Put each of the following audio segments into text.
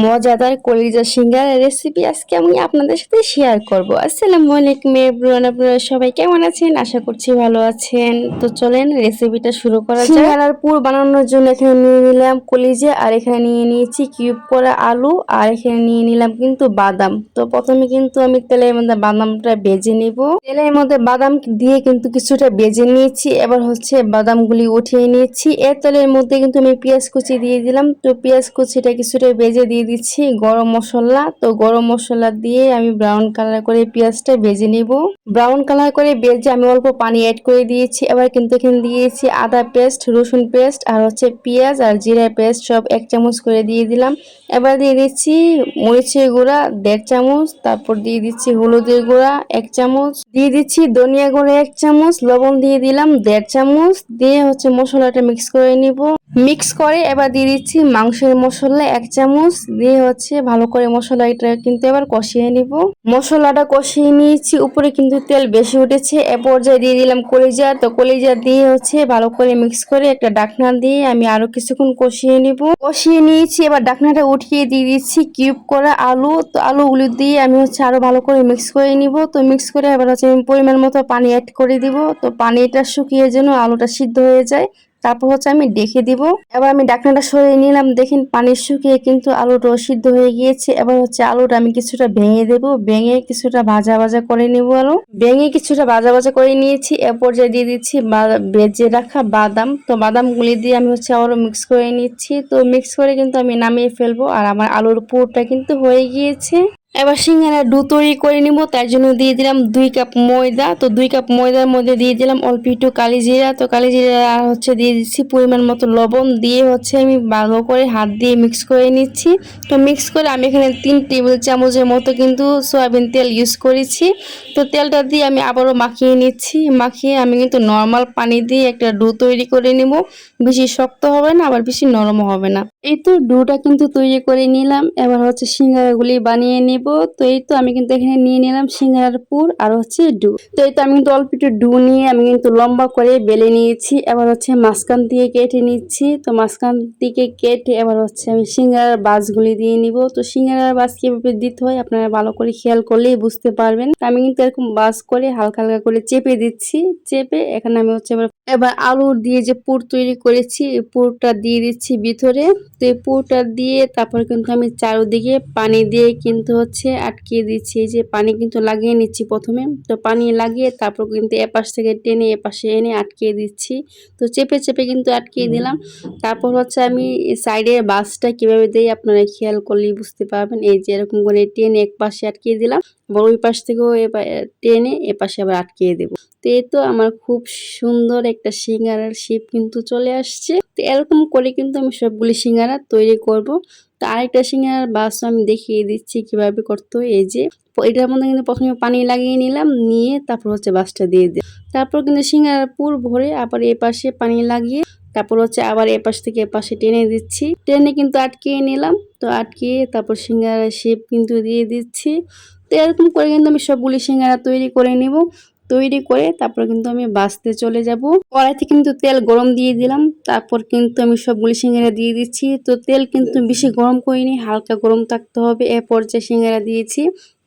মজাদার কলিজা সিঙ্গারার রেসিপি আজকে আমি আপনাদের সাথে শেয়ার করব। আসসালামু আলাইকুম এভরিওয়ান, আপনারা সবাই কেমন আছেন? আশা করছি ভালো আছেন। তো চলেন রেসিপিটা শুরু করা যাক। সিঙ্গারার পুর বানানোর জন্য এখানে নিয়ে নিলাম কলিজা, আর এখানে নিয়ে নিয়েছি কিউব করা আলু, আর এখানে নিয়ে নিলাম কিন্তু বাদাম। তো প্রথমে কিন্তু আমি তেলের মধ্যে বাদামটা ভেজে নিব। তেলের মধ্যে বাদাম দিয়ে কিন্তু কিছুটা ভেজে নিয়েছি। এবার হচ্ছে বাদামগুলি উঠিয়ে নিয়েছি। এর তেলের মধ্যে কিন্তু আমি পেঁয়াজ কুচি দিয়ে দিলাম। তো পেঁয়াজ কুচিটা কিছুটা ভেজে দিয়ে দিচ্ছি গরম মশলা। তো গরম মশলা দিয়ে আমি ব্রাউন কালার করে পেঁয়াজটা ভেজে নিব। ব্রাউন কালার করে ভেজে আমি অল্প পানি অ্যাড করে দিয়েছি। এবার কিন্তু এখানে দিয়েছি আদা পেস্ট, রসুন পেস্ট, আর হচ্ছে পেঁয়াজ আর জিরা পেস্ট সব 1 চামচ করে দিয়ে দিলাম। এবার দিয়ে দিচ্ছি মরিচের গুঁড়া 1.5 চামচ, তারপর দিয়ে দিচ্ছি হলুদের গুঁড়া 1 চামচ, দিয়ে দিচ্ছি ধনিয়া গুঁড়া 1 চামচ, লবণ দিয়ে দিলাম 1.5 চামচ, দিয়ে হচ্ছে মশলাটা মিক্স করে নিব। মিক্স করে এবার দিয়ে দিচ্ছি মাংসের মশলা 1 চামচ, দিয়ে হচ্ছে ভালো করে মশলাটা কিন্তু এবার কষিয়ে নিব। মশলাটা কষিয়ে নিয়েছি, উপরে কিন্তু তেল বেশি উঠেছে। এ পর্যায়ে দিয়ে দিলাম কলিজা। তো কলিজা দিয়ে হচ্ছে ভালো করে মিক্স করে একটা ঢাকনা দিয়ে আমি আরো কিছুক্ষণ কষিয়ে নিব। কষিয়ে নিয়েছি, এবার ঢাকনাটা উঠিয়ে দিয়ে দিচ্ছি কিউব করা আলু। তো আলুগুলো দিয়ে আমি হচ্ছে আরো ভালো করে মিক্স করে নিব। তো মিক্স করে এবার হচ্ছে আমি পরিমাণ মতো পানি অ্যাড করে দিব। তো পানিটা শুকিয়ে যেন আলুটা সিদ্ধ হয়ে যায়, তারপর হচ্ছে আমি ডেকে দিব। এবার আমি ঢাকনাটা সরিয়ে নিলাম, দেখেন পানি শুকিয়ে কিন্তু আলুটা সিদ্ধ হয়ে গিয়েছে। এবার হচ্ছে আলুটা আমি কিছুটা ভেঙে দেব, ভেঙে কিছুটা ভাজা ভাজা করে নিব। আলু ভেঙে কিছুটা ভাজা ভাজা করে নিয়েছি। এ পর্যায়ে দিয়ে দিচ্ছি ভেজে রাখা বাদাম। তো বাদামগুলি দিয়ে আমি হচ্ছে আরো মিক্স করে নিচ্ছি। তো মিক্স করে কিন্তু আমি নামিয়ে ফেলবো, আর আমার আলুর পুরটা কিন্তু হয়ে গিয়েছে। এবার সিঙ্গারা ডো তৈরি করে নিব। তার জন্য দিয়ে দিলাম 2 কাপ ময়দা। তো 2 কাপ ময়দার মধ্যে দিয়ে দিলাম অল্প একটু কালিজিরা। তো কালিজিরা আর হচ্ছে দিয়ে দিচ্ছি পরিমাণ মতো লবণ, দিয়ে হচ্ছে আমি ভালো করে হাত দিয়ে মিক্স করে নিচ্ছি। তো মিক্স করে আমি এখানে 3 টেবিল চামচের মতো কিন্তু সয়াবিন তেল ইউজ করেছি। তো তেলটা দিয়ে আমি আবারও মাখিয়ে নিচ্ছি। মাখিয়ে আমি কিন্তু নর্মাল পানি দিয়ে একটা ডো তৈরি করে নিব। বেশি শক্ত হবে না, আবার বেশি নরমও হবে না। এই তো ডোটা কিন্তু তৈরি করে নিলাম। এবার হচ্ছে সিঙ্গারাগুলি বানিয়ে নিব। তো এই তো আমি কিন্তু এখানে নিয়ে নিলাম সিঙ্গারার পুর আর হচ্ছে ডো। তো এই তো আমি কিন্তু অল্প একটু ডো নিয়ে আমি কিন্তু লম্বা করে বেলে নিয়েছি। এবার হচ্ছে মাঝখান দিয়ে কেটে নিচ্ছি। তো মাঝখান দিকে কেটে এবার হচ্ছে আমি সিঙ্গারার বাজগুলি দিয়ে নিব। তো সিঙ্গারার বাজ কিভাবে দিতে হয় আপনারা ভালো করে খেয়াল করলেই বুঝতে পারবেন। আমি কিন্তু এরকম বাজ করে হালকা হালকা করে চেপে দিচ্ছি। চেপে এখানে আমি হচ্ছে এবার আলু দিয়ে যে পুর তৈরি করেছি এই পুরটা দিয়ে দিচ্ছি ভিতরে। তো এই পুরটা দিয়ে তারপর কিন্তু আমি চারদিকে পানি দিয়ে কিন্তু হচ্ছে আটকিয়ে দিচ্ছি। এই যে পানি কিন্তু লাগিয়ে নিচ্ছি প্রথমে। তো পানি লাগিয়ে তারপর কিন্তু এপাশ থেকে টেনে এপাশে এনে আটকিয়ে দিচ্ছি। তো চেপে চেপে কিন্তু আটকিয়ে দিলাম। তারপর হচ্ছে আমি সাইডের বাসটা কিভাবে দেই আপনারা খেয়াল করলেই বুঝতে পারবেন। এই যে এরকম করে টেনে এক পাশে আটকিয়ে দিলাম, আবার ওই পাশ থেকেও টেনে এপাশে আবার আটকিয়ে দেবো। তো এই তো আমার খুব সুন্দর একটা সিঙ্গারার শেপ কিন্তু চলে আসছে। তো এরকম করে কিন্তু আমি সবগুলি সিঙ্গারা তৈরি করব। তো আরেকটা সিঙ্গারার বাস আমি দেখিয়ে দিচ্ছি কিভাবে করতে হয়। এই যে এটার মধ্যে কিন্তু প্রথমে পানি লাগিয়ে নিলাম, নিয়ে তারপর হচ্ছে বাসটা দিয়ে দিই। তারপর কিন্তু সিঙ্গারার পুর ভরে আবার এ পাশে পানি লাগিয়ে তারপর হচ্ছে আবার এপাশ থেকে এপাশে টেনে দিচ্ছি। টেনে কিন্তু আটকিয়ে নিলাম। তো আটকিয়ে তারপর সিঙ্গারার শেপ কিন্তু দিয়ে দিচ্ছি। তো এরকম করে কিন্তু আমি সবগুলি সিঙ্গারা তৈরি করে নিব। তৈরি করে তারপর কিন্তু আমি বাছতে চলে যাব। কড়াইতে কিন্তু তেল গরম দিয়ে দিলাম। তারপর কিন্তু আমি সবগুলি সিঙ্গারা দিয়ে দিচ্ছি। তো তেল কিন্তু বেশি গরম করিনি, হালকা গরম থাকতে হবে। এ পর্যায়ে সিঙ্গারা দিয়েছি।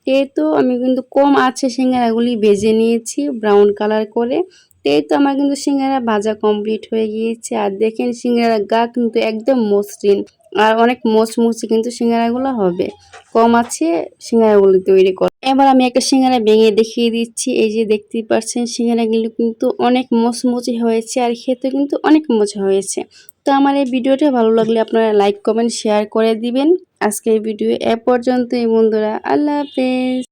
এই তো আমি কিন্তু কম আছে সিঙ্গারাগুলি ভেজে নিয়েছি ব্রাউন কালার করে। এই তো আমার কিন্তু সিঙ্গারা ভাজা কমপ্লিট হয়ে গিয়েছে। আর দেখেন সিঙ্গারা গা কিন্তু একদম মসৃণ আর অনেক মুচমুচে কিন্তু সিঙ্গারাগুলো হবে। কম আছে সিঙ্গারাগুলো তৈরি করা। এবার আমি একটা সিঙ্গারা ভেঙে দেখিয়ে দিচ্ছি। এই যে দেখতেই পাচ্ছেন সিঙ্গারাগুলো কিন্তু অনেক মুচমুচে হয়েছে আর খেতে কিন্তু অনেক মজা হয়েছে। তো আমার এই ভিডিওটা ভালো লাগলে আপনারা লাইক কমেন্ট শেয়ার করে দিবেন। আজকের ভিডিও এ পর্যন্তই বন্ধুরা, আল্লাহ হাফেজ।